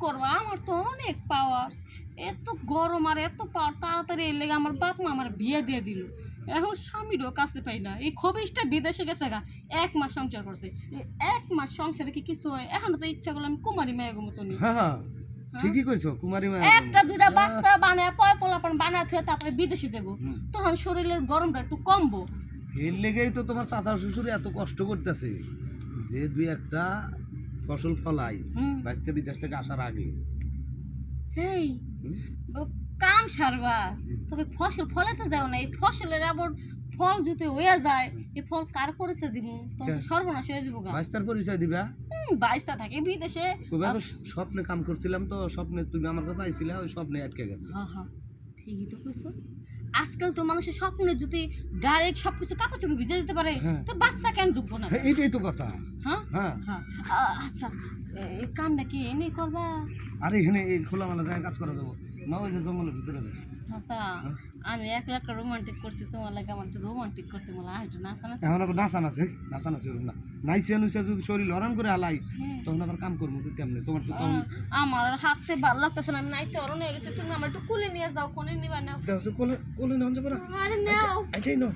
করবো, আমার তো অনেক পাওয়ার, এত গরম আর এত পাওয়ার, তাড়াতাড়ি এর লেগে আমার বাপ মা আমার বিয়ে দিয়ে দিল। এখন স্বামীরও কাছে পাই না, এই খবিসটা বিদেশে গেছে গা, 1 মাস সংসার করছে। এই 1 মাস সংসারে কি কিছু হয়? এখনো তো ইচ্ছা করলাম কুমারী মেয়ের মতো নি। হ্যাঁ হ্যাঁ ঠিকই কইছো, কুমারী মা একটা দুটা বাচ্চা বানায় পয় পোলাপন বানায় থুয়ে তারপরে বিদেশে দেবো, তখন শরীরের গরমটা একটু কমবো। এর লেগেই তো তোমার চাচা শ্বশুর এত কষ্ট করতেছে, যে দুই একটা ফসল ফলাই হুম। বাইরে বিদেশ থেকে আসার আগে। হেই, হুম? কাম সারবা, তবে ফসল ফলাতে যাও না, এই ফসলের আবার ফল যদি হয়ে যায়, এই ফল কার পরিচয় দিব? তখন তো সর্বনাশ হয়ে যাবো গা। বাইস্তার পরিচয় দিবা? বাইশটা থাকে বিদেশে। কবে তো স্বপ্নে কাম করছিলাম, তো স্বপ্নে তুমি আমার কাছে আইছিলে, ওই স্বপ্নে আটকে গেছে। হ্যাঁ হ্যাঁ, ঠিকই তো কইছো। আজকাল তো মানুষের স্বপ্নে যদি ডাইরেক্ট সবকিছু কাপড় চোপড় ভিজে দিতে পারে, হ্যাঁ। তো বাচ্চা কেন ঢুকবো না? হ্যাঁ, এইটাই তো কথা। হ্যাঁ হ্যাঁ হ্যাঁ। আচ্ছা, এই কামটা কি এনে করবা? আর এখানে এই খোলা মালা জায়গায় কাজ করা যাবো না, ওই যে জঙ্গলের ভিতরে যাই। আচ্ছা, আমি একটা রোমান্টিক করছি, তোমার লাগে আমার একটু রোমান্টিক করতে বলা, আর একটু নাচা নাচা। এখন আবার নাচান আছে, নাচান আছে না, নাইসে নুইসে যদি শরীর হরান করে হালাই, হ্যাঁ। তখন আবার কাম করবো কেমনে? তোমার তো তখন আমার আর হাতে ভালো লাগতেছে না, আমি নাইছে অরণ হয়ে গেছে, তুমি আমার একটু কুলে নিয়ে যাও, কোনে নিবা না? দেখো কোলে কোলে নাম যাবো না, আরে নাও। এটাই নাও।